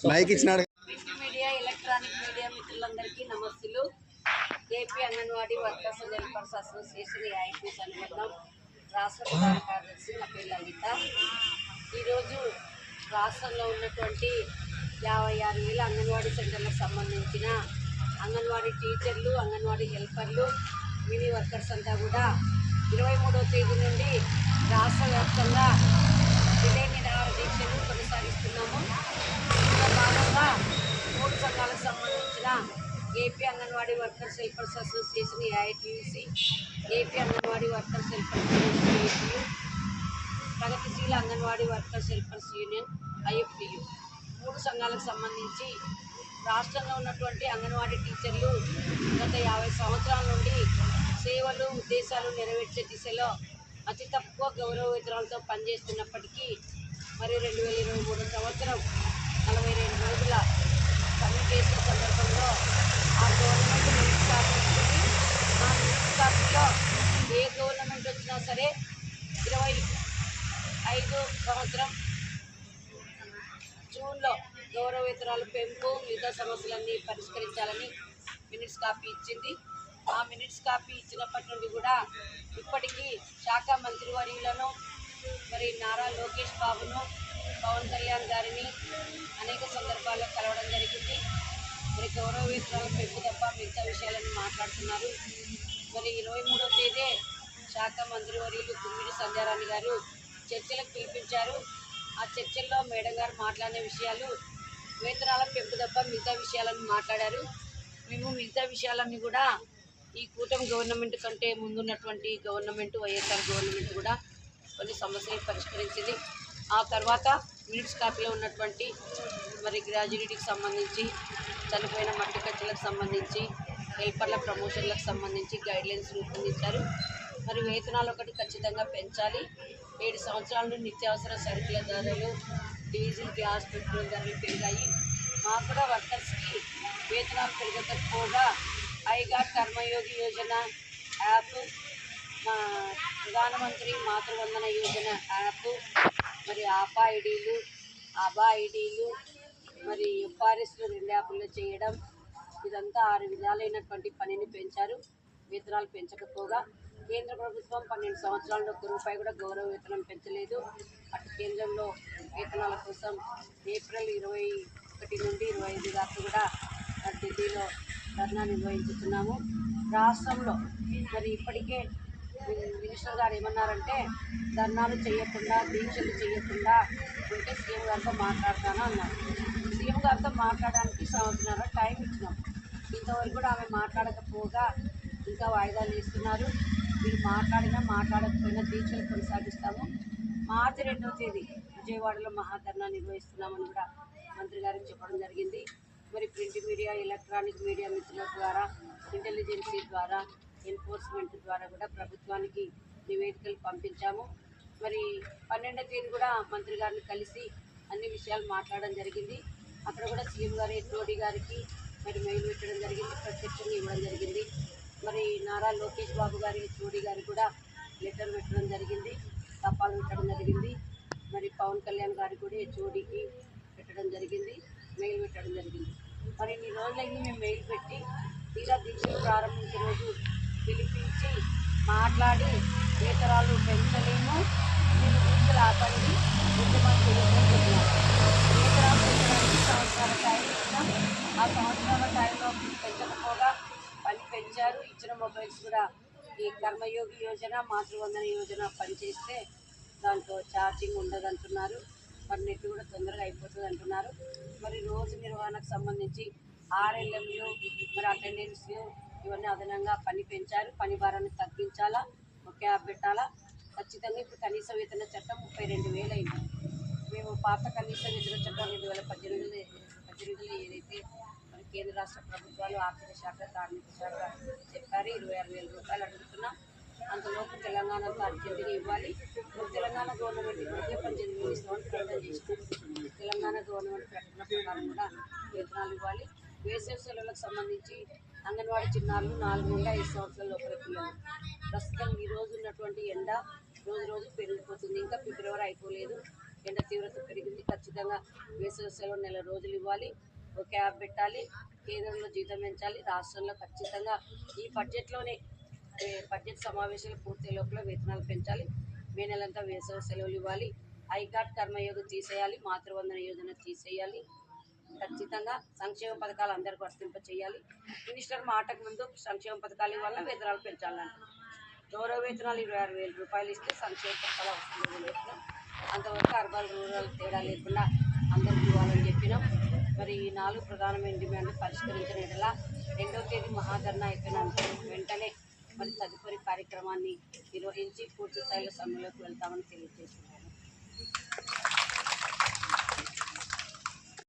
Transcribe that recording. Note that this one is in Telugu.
మీడియా ఎలక్ట్రానిక్ మీడియా మిత్రులందరికీ నమస్తులు. A P anganwadi workers and helpers association ఏఐటీస్ అనుబంధం రాష్ట్ర ప్రధాన కార్యదర్శి నా పేరు లలిత. ఈరోజు రాష్ట్రంలో ఉన్నటువంటి 56,000 అంగన్వాడీ సెంటర్లకు సంబంధించిన అంగన్వాడీ టీచర్లు, అంగన్వాడీ హెల్పర్లు, మినీ వర్కర్స్ అంతా కూడా 23వ తేదీ నుండి రాష్ట్ర వ్యాప్తంగా విలే నిరాహార దీక్షలు కొనసాగిస్తున్నాము. ఇందులో భాగంగా 3 సంఘాలకు సంబంధించిన A P anganwadi workers helpers association A I T U C, A P anganwadi workers helpers A P U, ప్రగతిశీల anganwadi workers helpers union I F T U 3 సంఘాలకు సంబంధించి రాష్ట్రంలో ఉన్నటువంటి అంగన్వాడీ టీచర్లు గత 50 సంవత్సరాల నుండి సేవలు, ఉద్దేశాలు నెరవేర్చే దిశలో అతి తక్కువ గౌరవ వేతనాలతో పనిచేస్తున్నప్పటికీ మరి 2023 సంవత్సరం 42 రోజుల కమ్యూనికేషన్ సందర్భంలో ఆ గవర్నమెంట్ మున్సిపాలిటీ ఆ మున్సిపాలిటీలో ఏ గవర్నమెంట్ వచ్చినా సరే 25 సంవత్సరం జూన్లో గౌరవ వేతనాలు పెంపు, మిగతా సమస్యలన్నీ పరిష్కరించాలని మినిట్స్ కాపీ ఇచ్చింది. ఆ మినిట్స్ కాపీ ఇచ్చినప్పటి నుండి కూడా ఇప్పటికీ శాఖ మంత్రివర్యులను మరి నారా లోకేష్ బాబును, పవన్ కళ్యాణ్ గారిని అనేక సందర్భాల్లో కలవడం జరిగింది. మరి గౌరవ వేతనాలు పెంపు తప్ప మిగతా విషయాలను మాట్లాడుతున్నారు. మరి 23వ తేదీ శాఖ మంత్రివర్యులు తుమ్మిడి సంధ్యారాణి గారు చర్చలకు పిలిపించారు. ఆ చర్చల్లో మేడం గారు మాట్లాడిన విషయాలు వేతనాల పెంపు తప్ప మిగతా విషయాలను మాట్లాడారు. మేము మిగతా విషయాలన్నీ కూడా ఈ కూటమి గవర్నమెంట్ కంటే ముందున్నటువంటి గవర్నమెంట్ వైఎస్ఆర్ గవర్నమెంట్ కూడా కొన్ని సమస్యలు పరిష్కరించింది. ఆ తర్వాత మినిట్స్ కాపీలో ఉన్నటువంటి మరి గ్రాడ్యుయేట్కి సంబంధించి, చనిపోయిన మట్టి కట్టెలకు సంబంధించి, హెల్పర్ల ప్రమోషన్లకు సంబంధించి గైడ్లైన్స్ రూపొందించారు. మరి వేతనాలు ఒకటి ఖచ్చితంగా పెంచాలి. 7 సంవత్సరాల నుండి నిత్యావసర సరుకుల ధరలు, డీజిల్, గ్యాస్, పెట్రోల్ ధరలు పెరిగాయి. మాకు కూడా వర్కర్స్కి వేతనాలు పెరగకపోగా ఐగా కర్మయోగి యోజన యాప్, ప్రధానమంత్రి మాతృవందన యోజన యాప్, మరి ఆపా ఐడీలు, మరి ఎఫ్ఆర్ఎస్లు 2 యాప్ల్లో చేయడం, ఇదంతా 6 విధాలైనటువంటి పనిని పెంచారు. వేతనాలు పెంచకపోగా కేంద్ర ప్రభుత్వం 12 సంవత్సరాల్లో ఒక్క రూపాయి కూడా గౌరవ వేతనం పెంచలేదు. అటు కేంద్రంలో వేతనాల కోసం ఏప్రిల్ 21 నుండి 25 దాకా కూడా ఢిల్లీలో ధర్నా నిర్వహించుతున్నాము. రాష్ట్రంలో మరి ఇప్పటికే మినిస్టర్ గారు ఏమన్నారంటే ధర్నాలు చేయకుండా, దీక్షలు చేయకుండా ఉంటే సీఎం గారితో మాట్లాడతాను అన్నారు. సీఎం గారితో మాట్లాడడానికి సంవత్సరాల టైం ఇచ్చినాం. ఇంతవరకు కూడా ఆమె మాట్లాడకపోగా ఇంకా వాయిదాలు వేస్తున్నారు. మీరు మాట్లాడినా మాట్లాడకపోయినా దీక్షలు కొనసాగిస్తాము. మార్చి 2వ తేదీ విజయవాడలో మహాధర్నా నిర్వహిస్తున్నామని కూడా మంత్రి గారికి చెప్పడం జరిగింది. మరి ప్రింట్ మీడియా, ఎలక్ట్రానిక్ మీడియా మిత్రుల ద్వారా, ఇంటెలిజెన్సీ ద్వారా, ఎన్ఫోర్స్మెంట్ ద్వారా కూడా ప్రభుత్వానికి నివేదికలు పంపించాము. మరి 12వ తేదీ కూడా మంత్రి గారిని కలిసి అన్ని విషయాలు మాట్లాడడం జరిగింది. అక్కడ కూడా సీఎం గారు హెచ్ఓడి గారికి మరి మెయిల్ పెట్టడం జరిగింది, ప్రత్యక్షంగా ఇవ్వడం జరిగింది. మరి నారా లోకేష్ బాబు గారి హెచ్ఓడి గారికి కూడా లెటర్ పెట్టడం జరిగింది, తపాలు పెట్టడం జరిగింది. మరి పవన్ కళ్యాణ్ గారికి కూడా హెచ్ఓడికి పెట్టడం జరిగింది, మెయిల్ పెట్టడం జరిగింది. మరి ఇన్ని రోజులైంది మేము మెయిల్ పెట్టి తీరా దీక్షలు ప్రారంభించే రోజు పిలిపించి మాట్లాడి వేతనాలు పెంచలేము, మీరు దీక్షలు ఆపండి, ఉద్యమాలు చేయడం వేతనాలు పెంచడానికి సంవత్సరాల టైం ఇచ్చినాం. ఆ సంవత్సరాల టైంలో పెంచకపోగా పని పెంచారు. ఇచ్చిన మొబైల్స్ కూడా ఈ కర్మయోగి యోజన, మాతృవందన యోజన పనిచేస్తే దాంట్లో ఛార్జింగ్ ఉండదంటున్నారు. మరి నెట్ కూడా తొందరగా అయిపోతుంది అంటున్నారు. మరి రోజు నిర్వహణకు సంబంధించి ఆర్ఎల్ఎంలు, మరి అటెండెన్స్ ఇవన్నీ అదనంగా పని పెంచారు. పని భారాన్ని తగ్గించాలా, ఒక యాప్ పెట్టాలా. ఖచ్చితంగా ఇప్పుడు కనీస వేతన చట్టం 32,000 అయింది. మేము పాత కనీస వేతన చట్టం 2018లో ఏదైతే మరి కేంద్ర రాష్ట్ర ప్రభుత్వాలు ఆర్థిక శాఖ, కార్మిక శాఖ చెప్పారు 26,000 రూపాయలు అడుగుతున్నాం. అంతలోపు తెలంగాణతో అర్జెంటుగా ఇవ్వాలి. తెలంగాణ గవర్నమెంట్ 18,000 ఇస్తామని ప్రకటన చేసినారు. తెలంగాణ గవర్నమెంట్ ప్రకటన ప్రకారం కూడా వేతనాలు ఇవ్వాలి. వేసవి సెలవులకు సంబంధించి అంగన్వాడీ చిన్నారులు 4 నుండి 5 సంవత్సరాల లోపల పిల్లలు. ప్రస్తుతం ఈరోజు ఉన్నటువంటి ఎండ రోజు పెరిగిపోతుంది. ఇంకా ఫిబ్రవరి అయిపోలేదు. ఎండ తీవ్రత పెరిగింది. ఖచ్చితంగా వేసవి సెలవు నెల రోజులు ఇవ్వాలి. ఒక క్యాబ్ పెట్టాలి. కేంద్రంలో జీతం పెంచాలి. రాష్ట్రంలో ఖచ్చితంగా ఈ బడ్జెట్ సమావేశాలు పూర్తి లోపల వేతనాలు పెంచాలి. మే నెలంతా వేసవి సెలవులు ఇవ్వాలి. ఐకాట్ కర్మయోగి తీసేయాలి. మాతృవందన యోజన తీసేయాలి. ఖచ్చితంగా సంక్షేమ పథకాలు అందరికీ వర్తింప చేయాలి. మినిస్టర్ మాటకు ముందు సంక్షేమ పథకాలు ఇవ్వాలన్నా వేతనాలు పెంచాలంట. గౌరవ వేతనాలు 26,000 రూపాయలు ఇస్తే సంక్షేమ పథకాలు అవసరం లేదు. అంతవరకు అర్బన్ రూరల్ తేడా లేకుండా అందరికీ ఇవ్వాలని చెప్పినాం. మరి ఈ 4 ప్రధానమైన డిమాండ్లు పరిష్కరించిన ఎడల 2వ తేదీ మహాధరణ అయిపోయిన వెంటనే మరి తదుపరి కార్యక్రమాన్ని నిర్వహించి పూర్తి స్థాయిలో సమ్మెలోకి వెళ్తామని తెలియజేస్తున్నాం.